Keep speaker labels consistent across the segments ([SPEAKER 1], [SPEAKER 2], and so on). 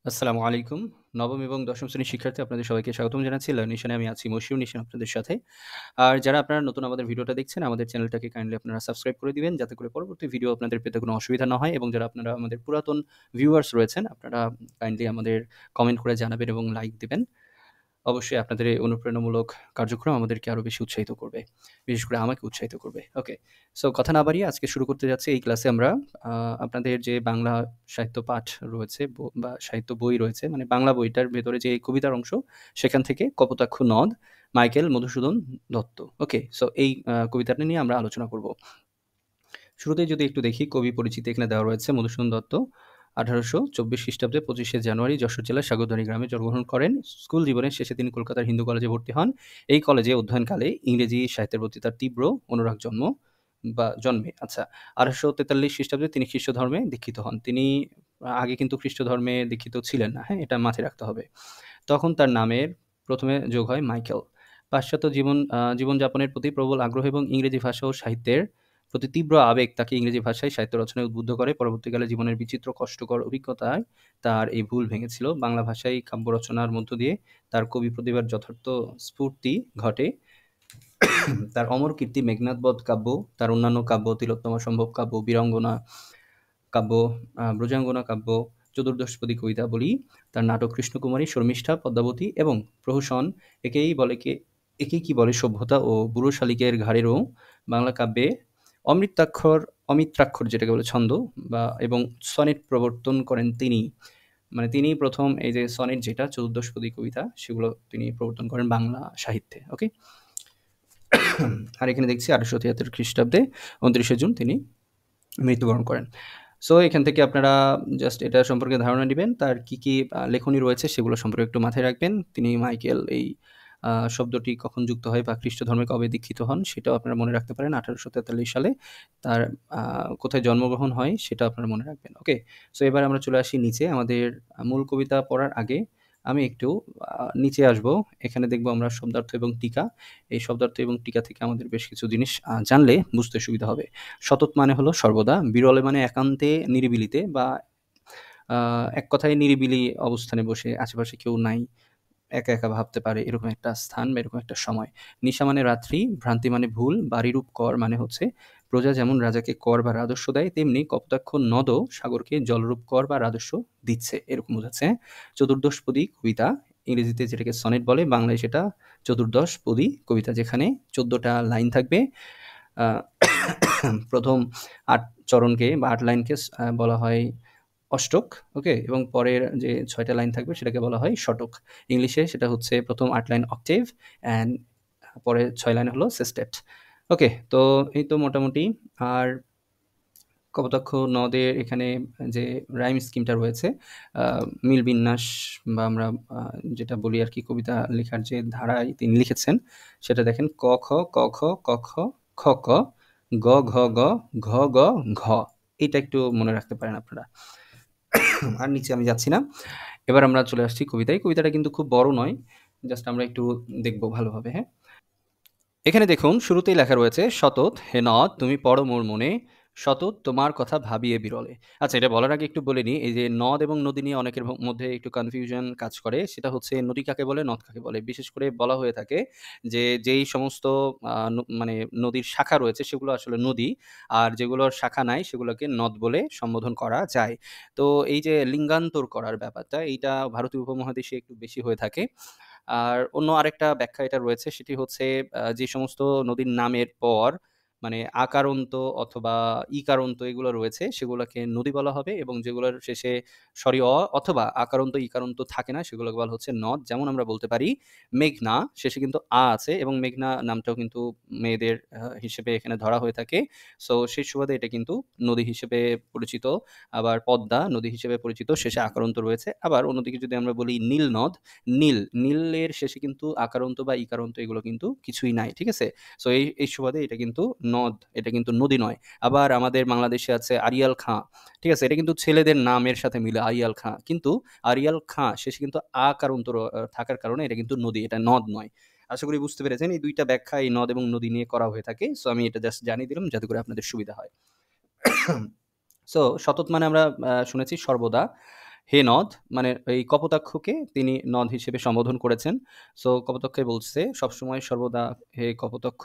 [SPEAKER 1] আসসালামু আলাইকুম। নবম এবং দশম শ্রেণীর শিক্ষার্থী আপনাদের সবাইকে স্বাগতম জানাচ্ছি। লার্ন নিশনে আমি আছি মশিউর নিশান আপনাদের সাথে। আর যারা আপনারা নতুন আমাদের ভিডিওটা দেখছেন, আমাদের চ্যানেলটাকে কাইন্ডলি আপনারা সাবস্ক্রাইব করে দিবেন, যাতে করে পরবর্তী ভিডিও আপনাদের পেতে কোনো অসুবিধা না হয়। এবং যারা আপনারা আমাদের পুরাতন ভিউয়ার্স রয়েছেন, আপনারা কাইন্ডলি আমাদের কমেন্ট করে জানাবেন এবং লাইক দিবেন। অবশ্যই আপনাদের এই অনুপ্রেরণামূলক কার্যক্রম আমাদেরকে আরো বেশি উৎসাহিত করবে। বিশেষ করে আমাকে উৎসাহিত করবে। ওকে। সো কথা না বাড়িয়ে আজকে শুরু করতে যাচ্ছি। এই ক্লাসে আমরা আপনাদের যে বাংলা সাহিত্য পাঠ রয়েছে বা সাহিত্য বই রয়েছে, মানে বাংলা বইটার ভেতরে যে কবিতার অংশ, সেখান থেকে কপোতাক্ষ নদ, মাইকেল মধুসূদন দত্ত। ওকে। সো এই কবিতাটা নিয়ে আমরা আলোচনা করব। শুরুতেই যদি একটু দেখি কবি পরিচিতি এখানে দেওয়া রয়েছে। মধুসূদন দত্ত 1824 খ্রিস্টাব্দে 25শে জানুয়ারি যশোর জেলার সাগরদাড়ি গ্রামে জন্মগ্রহণ করেন। স্কুল জীবনের শেষে তিনি কলকাতার হিন্দু কলেজে ভর্তি হন। এই কলেজে অধ্যয়নকালে ইংরেজি সাহিত্যের প্রতি তার তীব্র অনুরাগ জন্মে। আচ্ছা, 1843 খ্রিস্টাব্দে তিনি খ্রিস্ট ধর্মে দীক্ষিত হন। তিনি আগে কিন্তু খ্রিস্ট ধর্মে দীক্ষিত ছিলেন না, হ্যাঁ? এটা মাথায় রাখতে হবে। তখন তার নামের প্রথমে যোগ হয় মাইকেল। পাশ্চাত্য জীবনযাপনের প্রতি প্রবল আগ্রহ এবং ইংরেজি ভাষা ও সাহিত্যের প্রতি তীব্র আবেগ তাকে ইংরেজি ভাষায় সাহিত্য রচনায় উদ্বুদ্ধ করে। পরবর্তীকালে জীবনের বিচিত্র কষ্টকর অভিজ্ঞতায় তার এই ভুল ভেঙেছিল। বাংলা ভাষায় কাব্য রচনার মধ্য দিয়ে তার কবি প্রতিভার যথার্থ স্ফূর্তি ঘটে। তার অমর কীর্তি মেঘনাদ বধ কাব্য, তার অন্যান্য কাব্য তিলোত্তমা সম্ভব কাব্য, বীরাঙ্গনা কাব্য, ব্রজাঙ্গনা কাব্য, চতুর্দশপদী কবিতাবলী, তার নাটক কৃষ্ণকুমারী, শর্মিষ্ঠা, পদ্মাবতী এবং প্রহসন, একেই কি বলে সভ্যতা ও বুড়ো শালিকের ঘাড়েরও বাংলা কাব্যে অমিত্রাক্ষর যেটাকে বলে ছন্দ এবং সনেট প্রবর্তন করেন তিনি। মানে তিনি প্রথম এই যে সনেট যেটা চতুর্দশপদী কবিতা, সেগুলো তিনি প্রবর্তন করেন বাংলা সাহিত্যে। ওকে। আর এখানে দেখছি 1873 খ্রিস্টাব্দে 29শে জুন তিনি মৃত্যুবরণ করেন। সো এখান থেকে আপনারা জাস্ট এটা সম্পর্কে ধারণা নিবেন। তার কি লেখনী রয়েছে সেগুলো সম্পর্কে একটু মাথায় রাখবেন। তিনি মাইকেল এই শব্দটি কখন যুক্ত হয় বা খ্রিস্ট ধর্মে কবে দীক্ষিত হন সেটাও আপনারা মনে রাখতে পারেন। 1843 সালে তার কোথায় জন্মগ্রহণ হয় সেটাও আপনারা মনে রাখবেন। ওকে। সো এবার আমরা চলে আসি নিচে। আমাদের মূল কবিতা পড়ার আগে আমি একটু নিচে আসবো। এখানে দেখব আমরা শব্দার্থ এবং টীকা। এই শব্দার্থ এবং টীকা থেকে আমাদের বেশ কিছু জিনিস জানলে বুঝতে সুবিধা হবে। সতত মানে হলো সর্বদা, বিরলে মানে একান্তে নিরিবিলিতে বা এক কথায় নিরিবিলি অবস্থানে বসে, আশেপাশে কেউ নাই, একা একা ভাবতে পারে এরকম একটা স্থান বা এরকম একটা সময়। নিশা মানে রাত্রি, ভ্রান্তি মানে ভুল, বাড়িরূপ কর মানে হচ্ছে প্রজা যেমন রাজাকে কর বা রাজস্ব দেয়, তেমনি কপোতাক্ষ নদও সাগরকে জলরূপ কর বা রাজস্ব দিচ্ছে, এরকম বোঝাচ্ছে। চতুর্দশপদী কবিতা, ইংরেজিতে যেটাকে সনেট বলে, বাংলায় সেটা চতুর্দশপদী কবিতা, যেখানে 14টা লাইন থাকবে। প্রথম 8 চরণকে বা 8 লাইনকে বলা হয় অষ্টক। ওকে। এবং পরের যে 6টা লাইন থাকবে সেটাকে বলা হয় শতক। ইংলিশে সেটা হচ্ছে প্রথম 8 লাইন অক্টেভ অ্যান্ড পরের 6 লাইন হলো সেস্টেট। ওকে। তো এই তো মোটামুটি। আর কপোতাক্ষ নদের এখানে যে রাইম স্কিমটা রয়েছে, মিল বিন্যাস বা আমরা যেটা বলি আরকি, কবিতা লেখার যে ধারায় তিনি লিখেছেন সেটা দেখেন। ক, খ, ক, খ, ক, খ, খ, ক, গ, ঘ, গ, ঘ, গ, ঘ। এটা একটু মনে রাখতে পারেন আপনারা। আর নিচে আমি যাচ্ছি না। এবার আমরা চলে আসছি কবিতায়। কবিতাটা কিন্তু খুব বড় নয়। জাস্ট আমরা একটু দেখব ভালোভাবে, হ্যাঁ? এখানে দেখুন শুরুতেই লেখা রয়েছে, "সতত হে নদ তুমি পড়ো মোর মনে, সতত তোমার কথা ভাবিয়ে বিরলে।" আচ্ছা, এটা বলার আগে একটু বলে নিই, এই যে নদ এবং নদী নিয়ে অনেকের মধ্যে একটু কনফিউশন কাজ করে। সেটা হচ্ছে নদী কাকে বলে, নদ কাকে বলে। বিশেষ করে বলা হয়ে থাকে যে যেই সমস্ত মানে নদীর শাখা রয়েছে সেগুলো আসলে নদী, আর যেগুলোর শাখা নাই সেগুলোকে নদ বলে সম্বোধন করা যায়। তো এই যে লিঙ্গান্তর করার ব্যাপারটা, এইটা ভারতীয় উপমহাদেশে একটু বেশি হয়ে থাকে। আর অন্য আরেকটা ব্যাখ্যা এটা রয়েছে, সেটি হচ্ছে যে সমস্ত নদীর নামের পর মানে আকারান্ত অথবা ইকারান্ত এগুলো রয়েছে সেগুলোকে নদী বলা হবে, এবং যেগুলোর শেষে অথবা আকারান্ত ইকারান্ত থাকে না সেগুলোকে বলা হচ্ছে নদ। যেমন আমরা বলতে পারি মেঘনা, শেষে কিন্তু আছে, এবং মেঘনা নামটাও কিন্তু মেয়েদের হিসেবে এখানে ধরা হয়ে থাকে। সো সেই সুবাদে এটা কিন্তু নদী হিসেবে পরিচিত। আবার পদ্মা নদী হিসেবে পরিচিত, শেষে আকারান্ত রয়েছে। আবার অন্যদিকে যদি আমরা বলি নীল নদ, নীলের শেষে কিন্তু আকারান্ত বা ইকারান্ত এগুলো কিন্তু কিছুই নাই। ঠিক আছে? সো এই সুবাদে এটা কিন্তু নদ, এটা কিন্তু নদী নয়। আবার আমাদের বাংলাদেশে আছে আড়িয়াল খাঁ। ঠিক আছে? এটা কিন্তু ছেলেদের নামের সাথে মিলে আড়িয়াল খাঁ। কিন্তু আড়িয়াল খাঁ শেষে কিন্তু আকারান্ত থাকার কারণে এটা কিন্তু নদী, এটা নদ নয়। আশা করি বুঝতে পেরেছেন। এই ২ টা ব্যাখ্যা এই নদ এবং নদী নিয়ে করা হয়ে থাকে। সো আমি এটা জাস্ট জানিয়ে দিলাম যাতে করে আপনাদের সুবিধা হয়। সো সতত মানে আমরা শুনেছি সর্বদা। হে নদ, মানে এই কপোতাক্ষকে তিনি নদ হিসেবে সম্বোধন করেছেন। সো কপোতাক্ষে বলছে সবসময় সর্বদা, হে কপোতাক্ষ,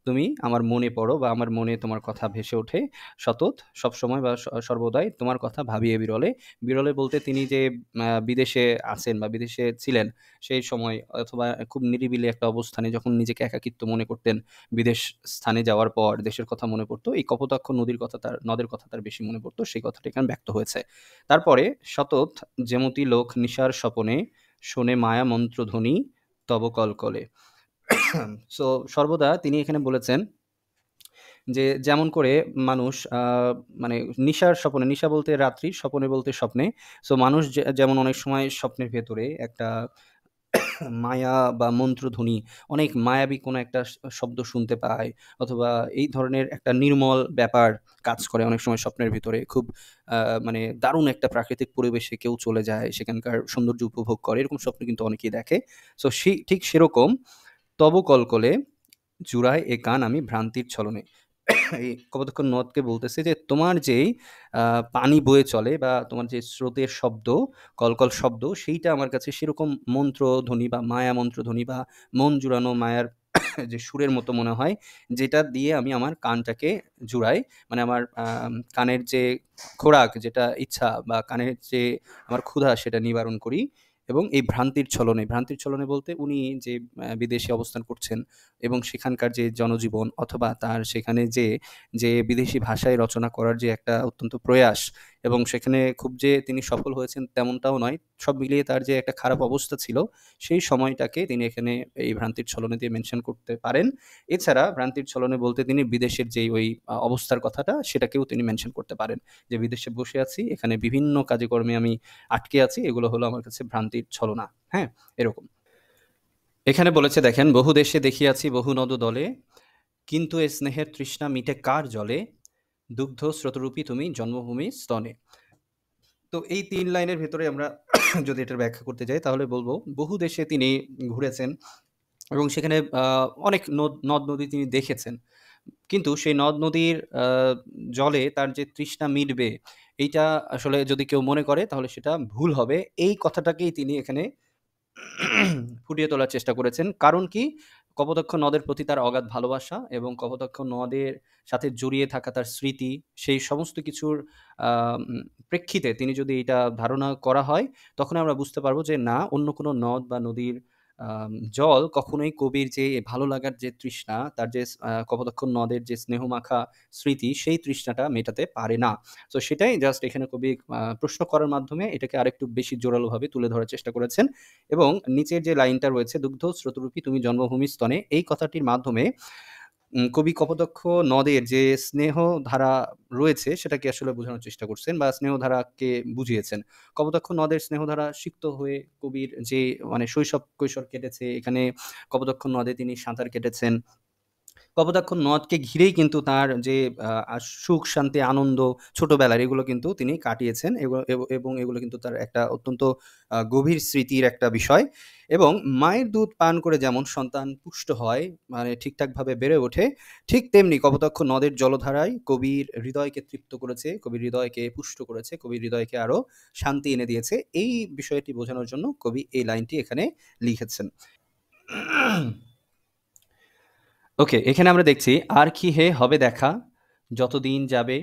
[SPEAKER 1] তুমি আমার মনে পড়ো বা আমার মনে তোমার কথা ভেসে ওঠে সতত, সবসময় বা সর্বদাই তোমার কথা ভাবিয়ে বিরলে। বিরলে বলতে তিনি যে বিদেশে আছেন বা বিদেশে ছিলেন সেই সময়, অথবা খুব নিরিবিলি একটা অবস্থানে যখন নিজেকে একাকিত্ব মনে করতেন, বিদেশ স্থানে যাওয়ার পর দেশের কথা মনে পড়তো, এই কপোতাক্ষ নদের কথা তার বেশি মনে পড়তো, সেই কথাটা এখানে ব্যক্ত হয়েছে। তারপরে সতত যেমতি লোক নিশার স্বপনে, শোনে মায়া মন্ত্রধ্বনি তব কলকলে। সো সর্বদা তিনি এখানে বলেছেন যে যেমন করে মানুষ মানে নিশার স্বপনে, নিশা বলতে রাত্রি, স্বপনে বলতে স্বপ্নে। সো মানুষ যেমন অনেক সময় স্বপ্নের ভেতরে একটা মায়া বা মন্ত্রধ্বনি, অনেক মায়াবী কোনো একটা শব্দ শুনতে পায়, অথবা এই ধরনের একটা নির্মল ব্যাপার কাজ করে অনেক সময় স্বপ্নের ভিতরে। খুব মানে দারুণ একটা প্রাকৃতিক পরিবেশে কেউ চলে যায়, সেখানকার সৌন্দর্য উপভোগ করে, এরকম স্বপ্ন কিন্তু অনেকেই দেখে। সো ঠিক সেরকম তব কলকলে জুড়ায় এ কান আমি ভ্রান্তির ছলনে। এই কপোতাক্ষ নদকে বলতেছে যে তোমার যেই পানি বয়ে চলে বা তোমার যে স্রোতের শব্দ, কলকল শব্দ, সেইটা আমার কাছে সেরকম মন্ত্রধ্বনি বা মায়া মন্ত্রধ্বনি বা মন জুড়ানো মায়ার যে সুরের মতো মনে হয়, যেটা দিয়ে আমি আমার কানটাকে জুড়াই। মানে আমার কানের যে খোরাক, যেটা ইচ্ছা বা কানের যে আমার ক্ষুধা, সেটা নিবারণ করি। এবং এই ভ্রান্তির ছলনে বলতে উনি যে বিদেশে অবস্থান করছেন এবং সেখানকার যে জনজীবন, অথবা তার সেখানে যে বিদেশি ভাষায় রচনা করার যে একটা অত্যন্ত প্রয়াস, এবং সেখানে খুব যে তিনি সফল হয়েছেন তেমনটাও নয়। সব মিলিয়ে তার যে একটা খারাপ অবস্থা ছিল, সেই সময়টাকে তিনি এখানে এই ভ্রান্তির ছলনে দিয়ে মেনশন করতে পারেন। এছাড়া ভ্রান্তির ছলনে বলতে তিনি বিদেশের যেই ওই অবস্থার কথাটা, সেটাকেও তিনি মেনশন করতে পারেন, যে বিদেশে বসে আছি, এখানে বিভিন্ন কাজে কর্মে আমি আটকে আছি, এগুলো হলো আমার কাছে ভ্রান্তির ছলনা। হ্যাঁ, এরকম। এখানে বলেছে দেখেন, বহু দেশে দেখিয়াছি বহু নদ দলে, কিন্তু এ স্নেহের তৃষ্ণা মিটে কার জলে, দুগ্ধ স্রোতরূপী তুমি জন্মভূমি স্তনে। তো এই ৩ লাইনের ভেতরে আমরা যদি এটার ব্যাখ্যা করতে যাই, তাহলে বলবো বহু দেশে তিনি ঘুরেছেন এবং সেখানে অনেক নদ-নদী তিনি দেখেছেন। কিন্তু সেই নদ-নদীর জলে তার যে তৃষ্ণা মিটবে, এইটা আসলে যদি কেউ মনে করে তাহলে সেটা ভুল হবে। এই কথাটাকেই তিনি এখানে ফুটিয়ে তোলার চেষ্টা করেছেন। কারণ কি? কপোতাক্ষ নদের প্রতি তার অগাধ ভালোবাসা এবং কপোতাক্ষ নদের সাথে জড়িয়ে থাকা তার স্মৃতি, সেই সমস্ত কিছুর আম প্রেক্ষিতে তিনি যদি এটা ধারণা করা হয়, তখন আমরা বুঝতে পারবো যে না, অন্য কোনো নদ বা নদীর জল কখনোই কবির যে ভালো লাগার যে তৃষ্ণা, তার যে কপোতাক্ষ নদের যে স্নেহমাখা স্মৃতি, সেই তৃষ্ণাটা মেটাতে পারে না। তো সেটাই জাস্ট এখানে কবি প্রশ্ন করার মাধ্যমে এটাকে আরেকটু বেশি জোরালোভাবে তুলে ধরার চেষ্টা করেছেন। এবং নিচের যে লাইনটা রয়েছে, দুগ্ধ স্রোতরূপী তুমি জন্মভূমির স্তনে, এই কথাটির মাধ্যমে কবি কপোতাক্ষ নদের যে স্নেহধারা রয়েছে সেটাকে আসলে বোঝানোর চেষ্টা করছেন বা স্নেহধারাকে বুঝিয়েছেন। কপোতাক্ষ নদের স্নেহধারা সিক্ত হয়ে কবির যে মানে শৈশব কৈশোর কেটেছে, এখানে কপোতাক্ষ নদে তিনি সাঁতার কেটেছেন। কপোতাক্ষ নদকে ঘিরেই কিন্তু তার যে সুখ, শান্তি, আনন্দ ছোটবেলার, এগুলো কিন্তু তিনি কাটিয়েছেন এবং এগুলো কিন্তু তার একটা অত্যন্ত গভীর স্মৃতির একটা বিষয়। এবং মায়ের দুধ পান করে যেমন সন্তান পুষ্ট হয়, মানে ঠিকঠাকভাবে বেড়ে ওঠে, ঠিক তেমনি কপোতাক্ষ নদের জলধারায় কবির হৃদয়কে তৃপ্ত করেছে, কবির হৃদয়কে পুষ্ট করেছে, কবির হৃদয়কে আরো শান্তি এনে দিয়েছে। এই বিষয়টি বোঝানোর জন্য কবি এই লাইনটি এখানে লিখেছেন। ওকে, এখানে আমরা দেখছি, আর কি হে হবে দেখা যতদিন যাবে।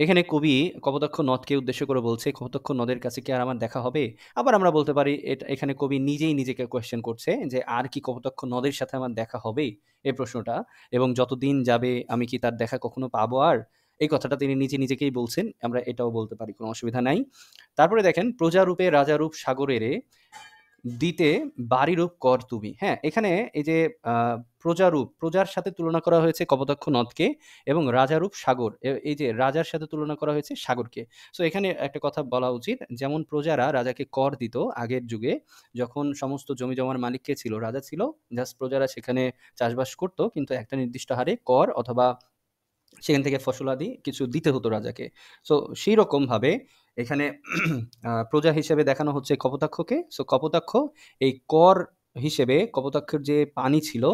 [SPEAKER 1] এখানে কবি কপোতাক্ষ নদকে উদ্দেশ্য করে বলছে, কপোতাক্ষ নদের কাছে কি আর আমার দেখা হবে? আবার আমরা বলতে পারি এটা এখানে কবি নিজেই নিজেকে কোয়েশ্চেন করছে যে আর কি কপোতাক্ষ নদের সাথে আমার দেখা হবে, এই প্রশ্নটা। এবং যতদিন যাবে আমি কি তার দেখা কখনো পাবো আর, এই কথাটা তিনি নিজেকেই বলছেন। আমরা এটাও বলতে পারি, কোনো অসুবিধা নাই। তারপরে দেখেন, প্রজারূপে রাজারূপ সাগরেরে দিতে বাড়িরূপ কর তুমি। হ্যাঁ, এখানে এই যে প্রজার সাথে তুলনা করা হয়েছে কপোতাক্ষ নদকে, এবং রাজারূপ সাগর, এই যে রাজার সাথে তুলনা করা হয়েছে সাগরকে। সো এখানে একটা কথা বলা উচিত, যেমন প্রজারা রাজাকে কর দিত আগের যুগে, যখন সমস্ত জমি জমার মালিক কে ছিল? রাজা ছিল। জাস্ট প্রজারা সেখানে চাষবাস করত, কিন্তু একটা নির্দিষ্ট হারে কর অথবা সেখান থেকে ফসলাদি কিছু দিতে হতো রাজাকে। সো সেই রকমভাবে এখানে প্রজা হিসেবে দেখানো হচ্ছে কপোতাক্ষকে। সো কপোতাক্ষ এই কর হিসেবে কপোতাক্ষের যে পানি ছিল,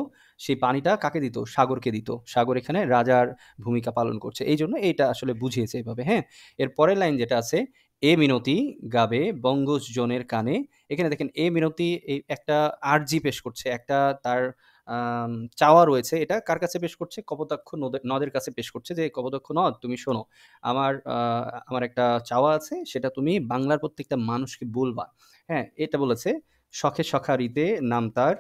[SPEAKER 1] সেই পানিটা কাকে দিত? সাগরকে দিত। সাগর এখানে রাজার ভূমিকা পালন করছে। এইজন্য এইটা আসলে বুঝিয়েছে এভাবে, হ্যাঁ? এর পরের লাইন যেটা আছে, এ মিনতি গাবে বঙ্গজনের কানে। এখানে দেখেন এ মিনতি এই একটা আরজি পেশ করছে। একটা তার আম চাওয়া রয়েছে। এটা কার কাছে পেশ করছে? কপোতাক্ষ নদের কাছে পেশ করছে যে, "কপোতাক্ষ নদ তুমি শোনো। আমার একটা চাওয়া আছে সেটা তুমি বাংলার প্রত্যেকটা মানুষকে বলবা।" হ্যাঁ? এটা বলেছে। "শখে সখারিতে নাম তার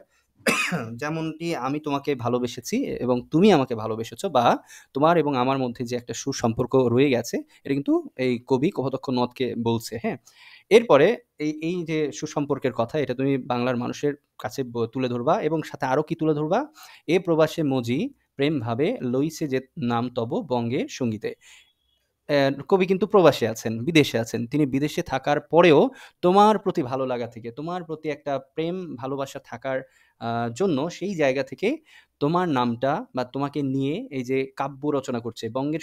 [SPEAKER 1] যেমনটি আমি তোমাকে ভালোবেসেছি এবং তুমি আমাকে ভালোবেসেছো বা তোমার এবং আমার মধ্যে যে একটা সুসম্পর্ক রয়ে গেছে এটা কিন্তু এই কবি কপোতাক্ষ নদকে বলছে, হ্যাঁ? এরপরে এই যে সুসম্পর্কের কথা এটা তুমি বাংলার মানুষের কাছে তুলে ধরবা এবং সাথে আরো কি তুলে ধরবা? "এ প্রবাসে মজি প্রেম ভাবে লইছে যে নাম তব বঙ্গের সঙ্গীতে।" কবি কিন্তু প্রবাসে আছেন, বিদেশে আছেন। তিনি বিদেশে থাকার পরেও তোমার প্রতি ভালো লাগা থেকে, তোমার প্রতি একটা প্রেম ভালোবাসা থাকার আ জন্য সেই জায়গা থেকে তোমার নামটা বা তোমাকে নিয়ে এই যে কাব্য রচনা করছে। বঙ্গের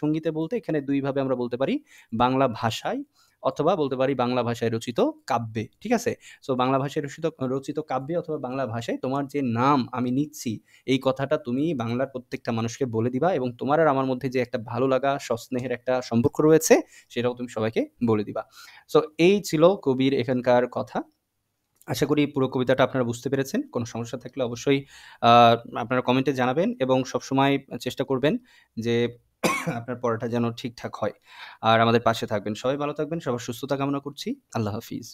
[SPEAKER 1] সঙ্গীতে বলতে এখানে ২ ভাবে আমরা বলতে পারি। বাংলা ভাষায় অথবা বলতে পারি বাংলা ভাষায় রচিত কাব্যে। ঠিক আছে? সো বাংলা ভাষায় রচিত কাব্যে অথবা বাংলা ভাষায় তোমার যে নাম আমি নিচ্ছি এই কথাটা তুমি বাংলার প্রত্যেকটা মানুষকে বলে দিবা এবং তোমার আর আমার মধ্যে যে একটা ভালো লাগা, সস্নেহের একটা সম্পর্ক রয়েছে, সেটাও তুমি সবাইকে বলে দিবা। সো এই ছিল কবির এখানকার কথা। আশা করি পুরো কবিতাটা আপনারা বুঝতে পেরেছেন। কোনো সমস্যা থাকলে অবশ্যই আ আপনারা কমেন্টে জানাবেন এবং সবসময় চেষ্টা করবেন যে আপনার পড়াটা যেন ঠিকঠাক হয়। আর আমাদের পাশে থাকবেন। সবাই ভালো থাকবেন। সবার সুস্থতা কামনা করছি। আল্লাহ হাফিজ।